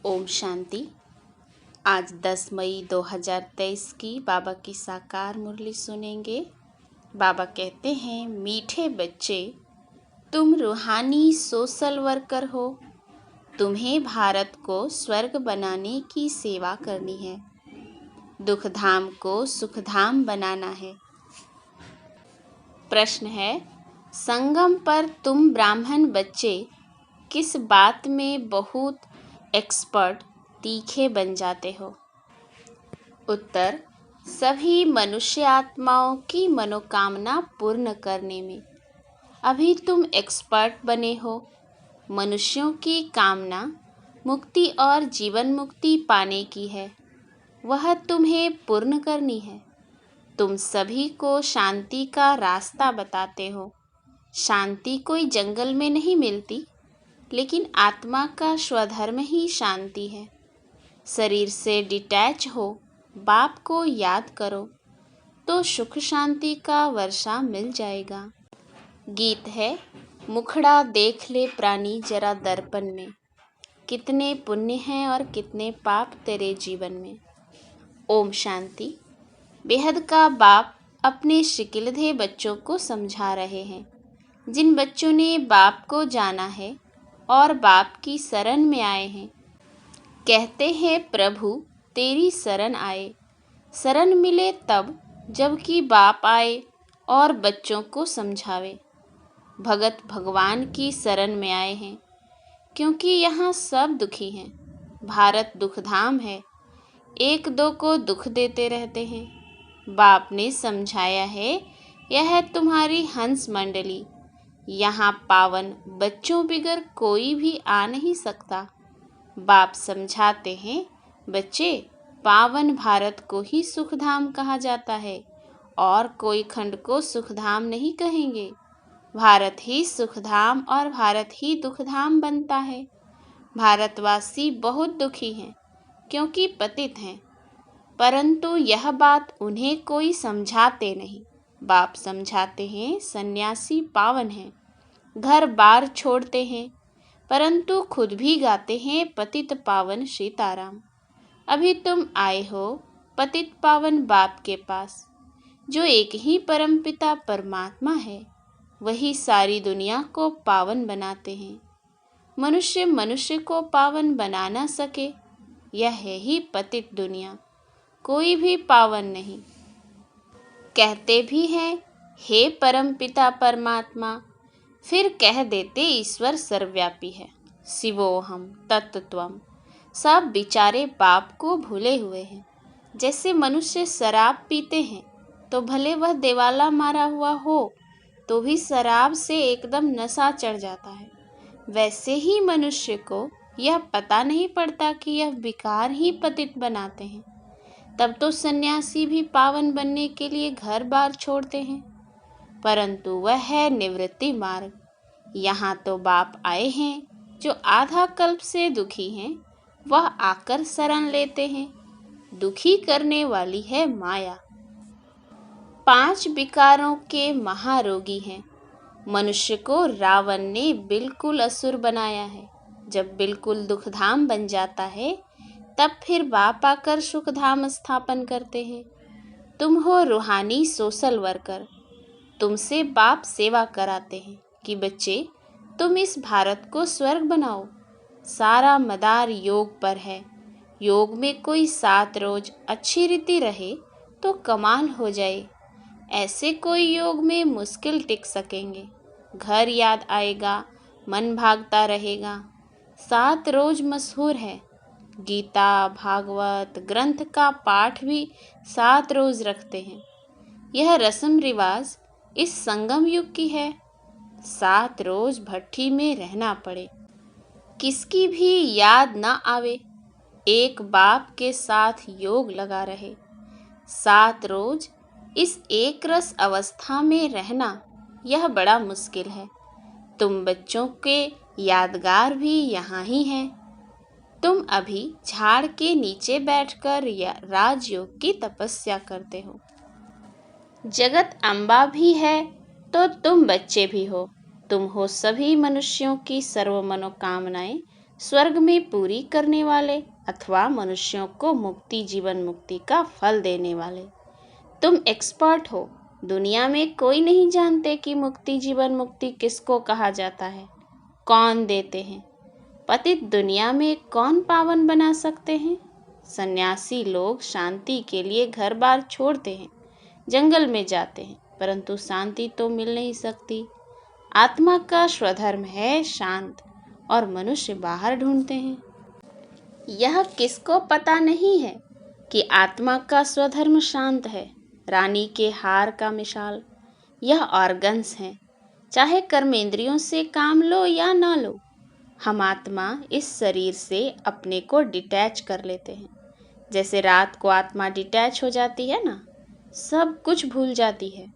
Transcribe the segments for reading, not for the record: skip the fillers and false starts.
ओम शांति। आज 10 मई 2023 की बाबा की साकार मुरली सुनेंगे। बाबा कहते हैं, मीठे बच्चे, तुम रूहानी सोशल वर्कर हो। तुम्हें भारत को स्वर्ग बनाने की सेवा करनी है। दुखधाम को सुखधाम बनाना है। प्रश्न है, संगम पर तुम ब्राह्मण बच्चे किस बात में बहुत एक्सपर्ट तीखे बन जाते हो? उत्तर, सभी मनुष्य आत्माओं की मनोकामना पूर्ण करने में। अभी तुम एक्सपर्ट बने हो। मनुष्यों की कामना मुक्ति और जीवन मुक्ति पाने की है, वह तुम्हें पूर्ण करनी है। तुम सभी को शांति का रास्ता बताते हो। शांति कोई जंगल में नहीं मिलती, लेकिन आत्मा का स्वधर्म ही शांति है। शरीर से डिटैच हो, बाप को याद करो तो सुख शांति का वर्षा मिल जाएगा। गीत है, मुखड़ा देख ले प्राणी जरा दर्पण में, कितने पुण्य हैं और कितने पाप तेरे जीवन में। ओम शांति। बेहद का बाप अपने शिकिलधे बच्चों को समझा रहे हैं। जिन बच्चों ने बाप को जाना है और बाप की शरण में आए हैं, कहते हैं प्रभु तेरी शरण आए। शरण मिले तब जबकि बाप आए और बच्चों को समझावे। भगत भगवान की शरण में आए हैं, क्योंकि यहाँ सब दुखी हैं। भारत दुखधाम है, एक दो को दुख देते रहते हैं। बाप ने समझाया है, यह है तुम्हारी हंस मंडली। यहाँ पावन बच्चों बिगर कोई भी आ नहीं सकता। बाप समझाते हैं, बच्चे, पावन भारत को ही सुखधाम कहा जाता है और कोई खंड को सुखधाम नहीं कहेंगे। भारत ही सुखधाम और भारत ही दुखधाम बनता है। भारतवासी बहुत दुखी हैं, क्योंकि पतित हैं, परंतु यह बात उन्हें कोई समझाते नहीं। बाप समझाते हैं, सन्यासी पावन हैं, घर बार छोड़ते हैं, परंतु खुद भी गाते हैं पतित पावन सीताराम। अभी तुम आए हो पतित पावन बाप के पास, जो एक ही परमपिता परमात्मा है। वही सारी दुनिया को पावन बनाते हैं। मनुष्य मनुष्य को पावन बना न सके, यह है ही पतित दुनिया। कोई भी पावन नहीं। कहते भी हैं, हे परमपिता परमात्मा, फिर कह देते ईश्वर सर्वव्यापी है। शिवोहम तत्त्वम। सब बेचारे बाप को भूले हुए हैं। जैसे मनुष्य शराब पीते हैं तो भले वह देवाला मारा हुआ हो तो भी शराब से एकदम नशा चढ़ जाता है। वैसे ही मनुष्य को यह पता नहीं पड़ता कि यह विकार ही पतित बनाते हैं। तब तो सन्यासी भी पावन बनने के लिए घर बार छोड़ते हैं, परंतु वह है निवृत्ति मार्ग। यहाँ तो बाप आए हैं जो आधा कल्प से दुखी हैं, वह आकर शरण लेते हैं। दुखी करने वाली है माया। 5 विकारों के महारोगी हैं। मनुष्य को रावण ने बिल्कुल असुर बनाया है। जब बिल्कुल दुखधाम बन जाता है, तब फिर बाप आकर सुखधाम स्थापन करते हैं। तुम हो रूहानी सोशल वर्कर। तुमसे बाप सेवा कराते हैं कि बच्चे, तुम इस भारत को स्वर्ग बनाओ। सारा मदार योग पर है। योग में कोई 7 रोज अच्छी रीति रहे तो कमाल हो जाए। ऐसे कोई योग में मुश्किल टिक सकेंगे। घर याद आएगा, मन भागता रहेगा। 7 रोज मशहूर है। गीता भागवत ग्रंथ का पाठ भी 7 रोज रखते हैं। यह रस्म रिवाज इस संगम युग की है। 7 रोज भट्ठी में रहना पड़े, किसकी भी याद न आवे, एक बाप के साथ योग लगा रहे। 7 रोज इस एक रस अवस्था में रहना, यह बड़ा मुश्किल है। तुम बच्चों के यादगार भी यहाँ ही हैं। तुम अभी झाड़ के नीचे बैठकर राजयोग की तपस्या करते हो। जगत अम्बा भी है तो तुम बच्चे भी हो। तुम हो सभी मनुष्यों की सर्व मनोकामनाएं स्वर्ग में पूरी करने वाले अथवा मनुष्यों को मुक्ति जीवन मुक्ति का फल देने वाले। तुम एक्सपर्ट हो, दुनिया में कोई नहीं जानते कि मुक्ति जीवन मुक्ति किसको कहा जाता है, कौन देते हैं। पतित दुनिया में कौन पावन बना सकते हैं। सन्यासी लोग शांति के लिए घर बार छोड़ते हैं, जंगल में जाते हैं, परंतु शांति तो मिल नहीं सकती। आत्मा का स्वधर्म है शांत, और मनुष्य बाहर ढूंढते हैं। यह किसको पता नहीं है कि आत्मा का स्वधर्म शांत है। रानी के हार का मिसाल यह ऑर्गन्स हैं, चाहे कर्मेंद्रियों से काम लो या ना लो। हम आत्मा इस शरीर से अपने को डिटैच कर लेते हैं। जैसे रात को आत्मा डिटैच हो जाती है ना, सब कुछ भूल जाती है,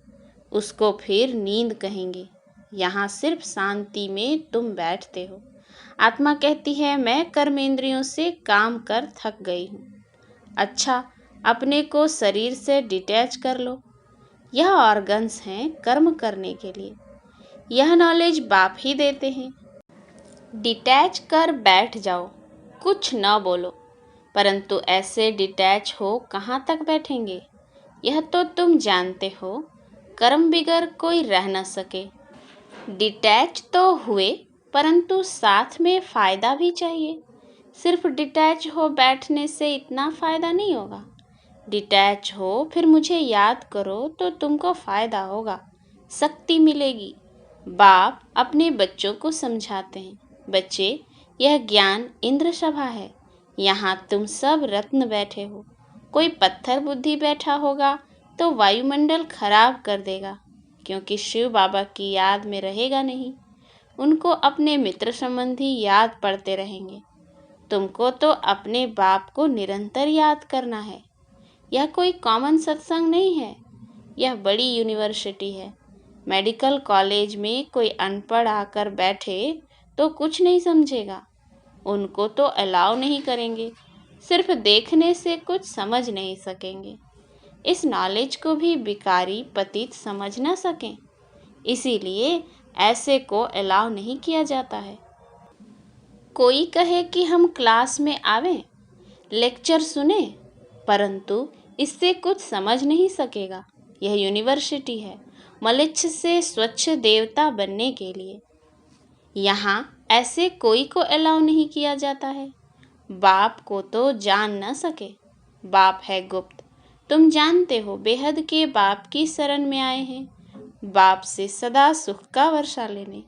उसको फिर नींद कहेंगे। यहाँ सिर्फ शांति में तुम बैठते हो। आत्मा कहती है मैं कर्मेंद्रियों से काम कर थक गई हूँ। अच्छा, अपने को शरीर से डिटैच कर लो। यह ऑर्गन्स हैं कर्म करने के लिए। यह नॉलेज बाप ही देते हैं। डिटैच कर बैठ जाओ, कुछ न बोलो। परंतु ऐसे डिटैच हो कहाँ तक बैठेंगे, यह तो तुम जानते हो। कर्म बिगर कोई रह न सके। डिटैच तो हुए, परंतु साथ में फ़ायदा भी चाहिए। सिर्फ डिटैच हो बैठने से इतना फ़ायदा नहीं होगा। डिटैच हो फिर मुझे याद करो तो तुमको फ़ायदा होगा, शक्ति मिलेगी। बाप अपने बच्चों को समझाते हैं, बच्चे यह ज्ञान इंद्र सभा है, यहाँ तुम सब रत्न बैठे हो। कोई पत्थर बुद्धि बैठा होगा तो वायुमंडल खराब कर देगा, क्योंकि शिव बाबा की याद में रहेगा नहीं। उनको अपने मित्र संबंधी याद पड़ते रहेंगे। तुमको तो अपने बाप को निरंतर याद करना है। यह कोई कॉमन सत्संग नहीं है, यह बड़ी यूनिवर्सिटी है। मेडिकल कॉलेज में कोई अनपढ़ आकर बैठे तो कुछ नहीं समझेगा, उनको तो अलाउ नहीं करेंगे। सिर्फ देखने से कुछ समझ नहीं सकेंगे। इस नॉलेज को भी भिखारी पतित समझ ना सकें, इसीलिए ऐसे को अलाउ नहीं किया जाता है। कोई कहे कि हम क्लास में आवें, लेक्चर सुने, परंतु इससे कुछ समझ नहीं सकेगा। यह यूनिवर्सिटी है मलिच्छ से स्वच्छ देवता बनने के लिए। यहाँ ऐसे कोई को अलाउ नहीं किया जाता है। बाप को तो जान न सके, बाप है गुप्त। तुम जानते हो बेहद के बाप की शरण में आए हैं, बाप से सदा सुख का वर्षा लेने।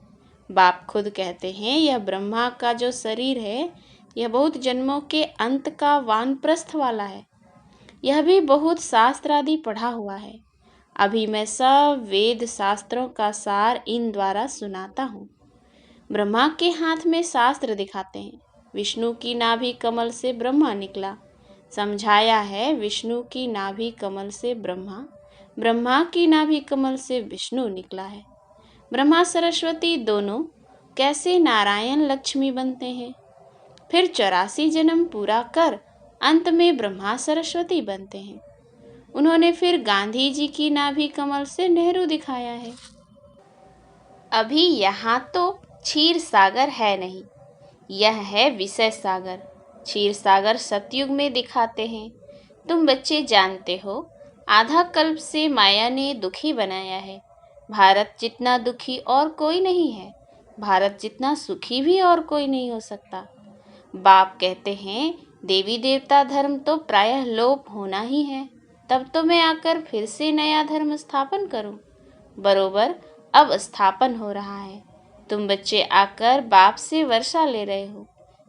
बाप खुद कहते हैं यह ब्रह्मा का जो शरीर है, यह बहुत जन्मों के अंत का वानप्रस्थ वाला है। यह भी बहुत शास्त्र आदि पढ़ा हुआ है। अभी मैं सब वेद शास्त्रों का सार इन द्वारा सुनाता हूँ। ब्रह्मा के हाथ में शास्त्र दिखाते हैं। विष्णु की नाभि कमल से ब्रह्मा निकला, समझाया है विष्णु की नाभि कमल से ब्रह्मा, ब्रह्मा की नाभि कमल से विष्णु निकला है। ब्रह्मा सरस्वती दोनों कैसे नारायण लक्ष्मी बनते हैं, फिर 84 जन्म पूरा कर अंत में ब्रह्मा सरस्वती बनते हैं। उन्होंने फिर गांधी जी की नाभि कमल से नेहरू दिखाया है। अभी यहाँ तो क्षीर सागर है नहीं, यह है विषय सागर। क्षीर सागर सतयुग में दिखाते हैं। तुम बच्चे जानते हो, आधा कल्प से माया ने दुखी बनाया है। भारत जितना दुखी और कोई नहीं है, भारत जितना सुखी भी और कोई नहीं हो सकता। बाप कहते हैं देवी देवता धर्म तो प्रायः लोप होना ही है, तब तो मैं आकर फिर से नया धर्म स्थापन करूं। बरोबर अब स्थापन हो रहा है। तुम बच्चे आकर बाप से वर्षा ले रहे हो।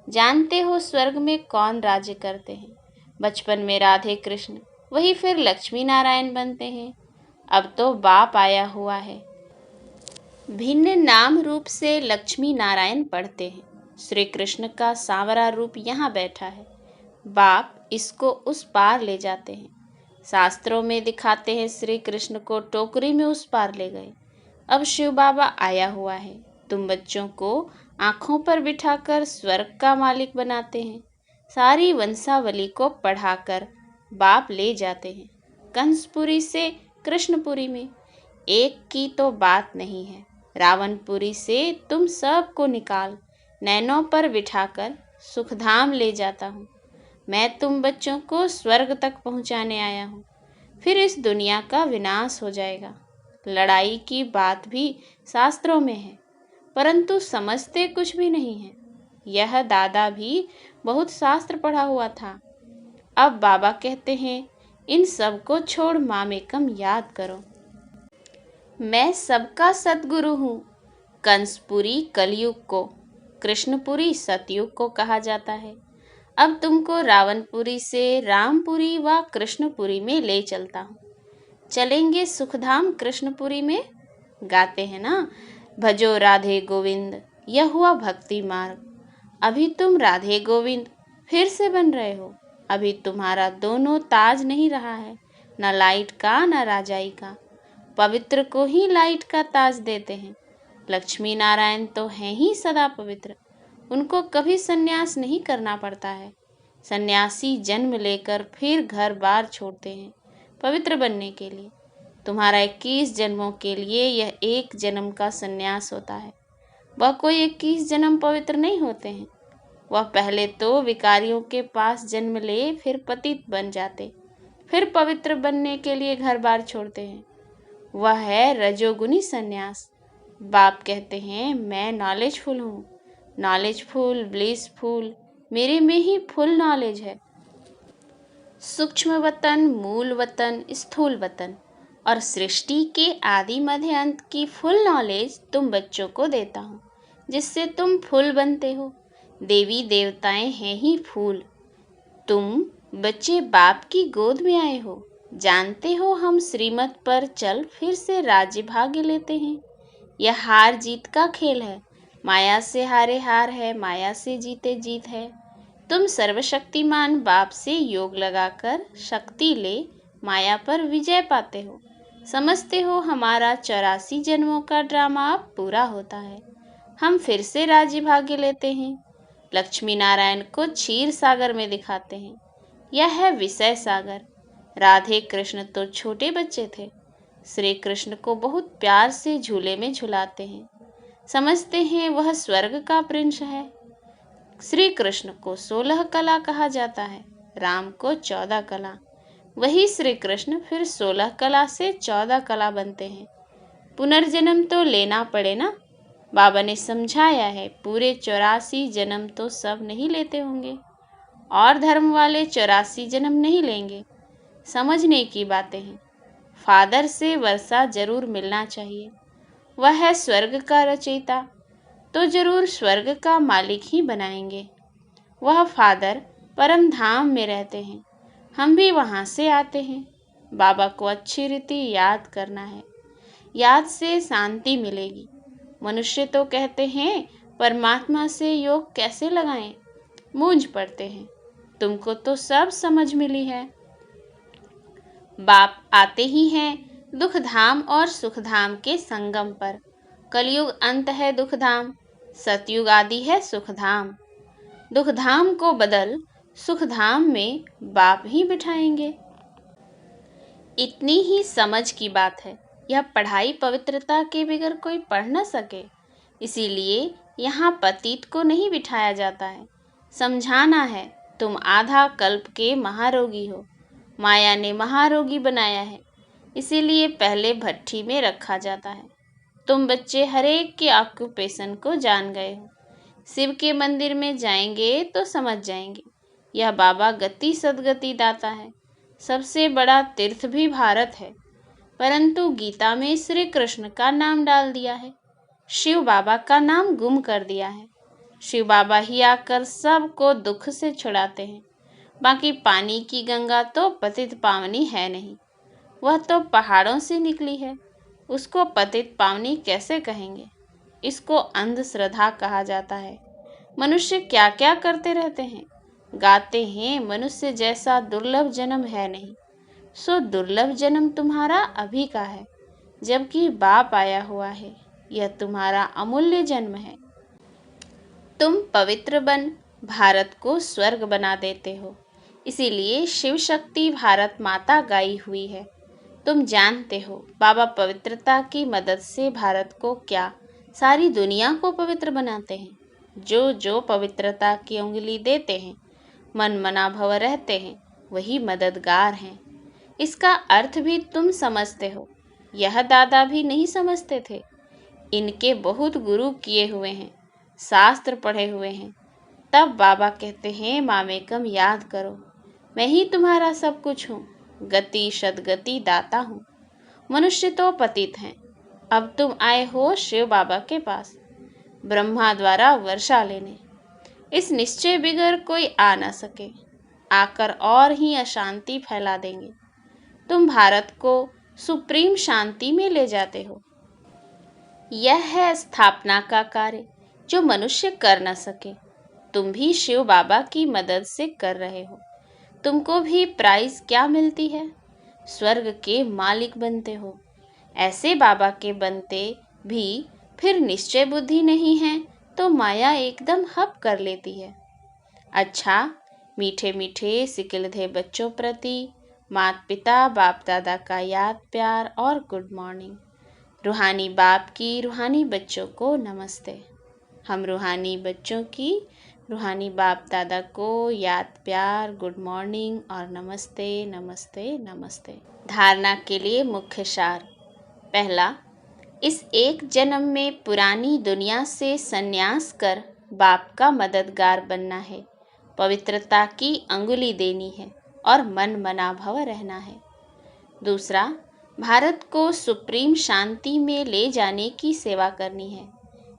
जानते हो स्वर्ग में कौन राज्य करते हैं। बचपन में राधे कृष्ण, वही फिर लक्ष्मी नारायण बनते हैं। अब तो बाप आया हुआ है, भिन्न नाम रूप से लक्ष्मी नारायण पढ़ते हैं। श्री कृष्ण का सांवरा रूप यहाँ बैठा है। बाप इसको उस पार ले जाते हैं। शास्त्रों में दिखाते हैं श्री कृष्ण को टोकरी में उस पार ले गए। अब शिव बाबा आया हुआ है। तुम बच्चों को आँखों पर बिठाकर स्वर्ग का मालिक बनाते हैं। सारी वंशावली को पढ़ाकर बाप ले जाते हैं, कंसपुरी से कृष्णपुरी में। एक की तो बात नहीं है, रावणपुरी से तुम सब को निकाल नैनों पर बिठाकर सुखधाम ले जाता हूँ। मैं तुम बच्चों को स्वर्ग तक पहुँचाने आया हूँ, फिर इस दुनिया का विनाश हो जाएगा। लड़ाई की बात भी शास्त्रों में है, परंतु समझते कुछ भी नहीं है। यह दादा भी बहुत शास्त्र पढ़ा हुआ था। अब बाबा कहते हैं, इन सब को छोड़ मामेकम याद करो। मैं सबका सद्गुरु हूँ। कंसपुरी कलयुग को, कृष्णपुरी सतयुग को कहा जाता है। अब तुमको रावणपुरी से रामपुरी व कृष्णपुरी में ले चलता हूँ। चलेंगे सुखधाम कृष्णपुरी में। गाते हैं ना, भजो राधे गोविंद, यह हुआ भक्ति मार्ग। अभी तुम राधे गोविंद फिर से बन रहे हो। अभी तुम्हारा दोनों ताज नहीं रहा है, न लाइट का न राजाई का। पवित्र को ही लाइट का ताज देते हैं। लक्ष्मी नारायण तो हैं ही सदा पवित्र, उनको कभी संन्यास नहीं करना पड़ता है। सन्यासी जन्म लेकर फिर घर बार छोड़ते हैं पवित्र बनने के लिए। तुम्हारा 21 जन्मों के लिए यह एक जन्म का संन्यास होता है। वह कोई 21 जन्म पवित्र नहीं होते हैं। वह पहले तो विकारियों के पास जन्म ले, फिर पतित बन जाते, फिर पवित्र बनने के लिए घर बार छोड़ते हैं। वह है रजोगुनी संन्यास। बाप कहते हैं, मैं नॉलेजफुल हूँ, नॉलेजफुल, ब्लिसफुल, मेरे में ही फुल नॉलेज है। सूक्ष्म वतन, मूल वतन, स्थूल वतन और सृष्टि के आदि मध्य अंत की फुल नॉलेज तुम बच्चों को देता हूँ, जिससे तुम फूल बनते हो। देवी देवताएं हैं ही फूल। तुम बच्चे बाप की गोद में आए हो। जानते हो हम श्रीमत पर चल फिर से राज्य भाग्य लेते हैं। यह हार जीत का खेल है। माया से हारे हार है, माया से जीते जीत है। तुम सर्वशक्तिमान बाप से योग लगाकर शक्ति ले माया पर विजय पाते हो। समझते हो हमारा 84 जन्मों का ड्रामा अब पूरा होता है। हम फिर से राज्य भाग्य लेते हैं। लक्ष्मी नारायण को क्षीर सागर में दिखाते हैं। यह है विषय सागर। राधे कृष्ण तो छोटे बच्चे थे। श्री कृष्ण को बहुत प्यार से झूले में झुलाते हैं। समझते हैं वह स्वर्ग का प्रिंस है। श्री कृष्ण को 16 कला कहा जाता है, राम को 14 कला। वही श्री कृष्ण फिर 16 कला से 14 कला बनते हैं। पुनर्जन्म तो लेना पड़े ना। बाबा ने समझाया है, पूरे 84 जन्म तो सब नहीं लेते होंगे, और धर्म वाले 84 जन्म नहीं लेंगे। समझने की बातें हैं। फादर से वर्षा जरूर मिलना चाहिए। वह है स्वर्ग का रचयिता, तो जरूर स्वर्ग का मालिक ही बनाएंगे। वह फादर परम धाम में रहते हैं, हम भी वहाँ से आते हैं। बाबा को अच्छी रीति याद करना है। याद से शांति मिलेगी। मनुष्य तो कहते हैं परमात्मा से योग कैसे लगाएं, मूंझ पड़ते हैं। तुमको तो सब समझ मिली है। बाप आते ही हैं दुख धाम और सुख धाम के संगम पर। कलयुग अंत है दुख धाम, सतयुग आदि है सुख धाम। दुख धाम को बदल सुख धाम में बाप ही बिठाएंगे। इतनी ही समझ की बात है। यह पढ़ाई पवित्रता के बगैर कोई पढ़ न सके, इसीलिए यहाँ पतित को नहीं बिठाया जाता है। समझाना है, तुम आधा कल्प के महारोगी हो। माया ने महारोगी बनाया है, इसीलिए पहले भट्ठी में रखा जाता है। तुम बच्चे हरेक के ऑक्यूपेशन को जान गए हो। शिव के मंदिर में जाएंगे तो समझ जाएंगे। यह बाबा गति सदगति दाता है। सबसे बड़ा तीर्थ भी भारत है, परंतु गीता में श्री कृष्ण का नाम डाल दिया है। शिव बाबा का नाम गुम कर दिया है। शिव बाबा ही आकर सबको दुख से छुड़ाते हैं। बाकी पानी की गंगा तो पतित पावनी है नहीं, वह तो पहाड़ों से निकली है। उसको पतित पावनी कैसे कहेंगे? इसको अंधश्रद्धा कहा जाता है। मनुष्य क्या क्या करते रहते हैं। गाते हैं मनुष्य जैसा दुर्लभ जन्म है नहीं। सो दुर्लभ जन्म तुम्हारा अभी का है, जबकि बाप आया हुआ है। यह तुम्हारा अमूल्य जन्म है। तुम पवित्र बन भारत को स्वर्ग बना देते हो। इसीलिए शिव शक्ति भारत माता गाई हुई है। तुम जानते हो बाबा पवित्रता की मदद से भारत को क्या सारी दुनिया को पवित्र बनाते हैं। जो जो पवित्रता की उंगली देते हैं, मन मना भव रहते हैं, वही मददगार हैं। इसका अर्थ भी तुम समझते हो, यह दादा भी नहीं समझते थे। इनके बहुत गुरु किए हुए हैं, शास्त्र पढ़े हुए हैं। तब बाबा कहते हैं, मामेकम याद करो, मैं ही तुम्हारा सब कुछ हूँ, गति सदगति दाता हूँ। मनुष्य तो पतित हैं, अब तुम आए हो शिव बाबा के पास, ब्रह्मा द्वारा वर्षा लेने। इस निश्चय बिगर कोई आ न सके, आकर और ही अशांति फैला देंगे। तुम भारत को सुप्रीम शांति में ले जाते हो। यह है स्थापना का कार्य जो मनुष्य कर न सके। तुम भी शिव बाबा की मदद से कर रहे हो। तुमको भी प्राइज क्या मिलती है? स्वर्ग के मालिक बनते हो। ऐसे बाबा के बनते भी फिर निश्चय बुद्धि नहीं है तो माया एकदम हप कर लेती है। अच्छा, मीठे मीठे सिकिलधे बच्चों प्रति माता पिता बाप दादा का याद प्यार और गुड मॉर्निंग। रूहानी बाप की रूहानी बच्चों को नमस्ते। हम रूहानी बच्चों की रूहानी बाप दादा को याद प्यार गुड मॉर्निंग और नमस्ते नमस्ते नमस्ते। धारणा के लिए मुख्य सार। पहला, इस एक जन्म में पुरानी दुनिया से संन्यास कर बाप का मददगार बनना है, पवित्रता की अंगुली देनी है और मन मना भव रहना है। दूसरा, भारत को सुप्रीम शांति में ले जाने की सेवा करनी है।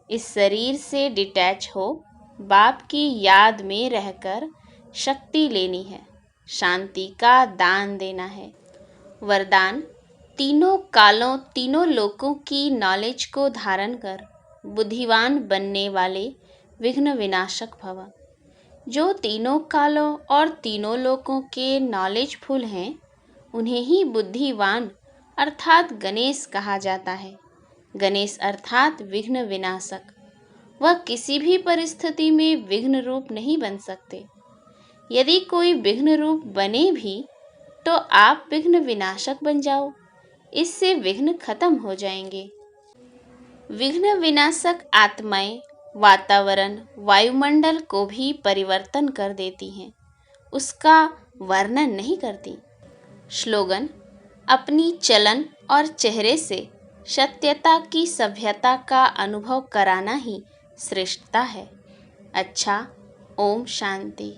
इस शरीर से डिटैच हो बाप की याद में रहकर शक्ति लेनी है, शांति का दान देना है। वरदान, तीनों कालों तीनों लोकों की नॉलेज को धारण कर बुद्धिवान बनने वाले विघ्न विनाशक भव। जो तीनों कालों और तीनों लोकों के नॉलेजफुल हैं, उन्हें ही बुद्धिवान अर्थात गणेश कहा जाता है। गणेश अर्थात विघ्न विनाशक। वह किसी भी परिस्थिति में विघ्न रूप नहीं बन सकते। यदि कोई विघ्न रूप बने भी तो आप विघ्न विनाशक बन जाओ, इससे विघ्न खत्म हो जाएंगे। विघ्न विनाशक आत्माएं वातावरण वायुमंडल को भी परिवर्तन कर देती हैं, उसका वर्णन नहीं करती। स्लोगन, अपनी चलन और चेहरे से सत्यता की सभ्यता का अनुभव कराना ही श्रेष्ठता है। अच्छा, ओम शांति।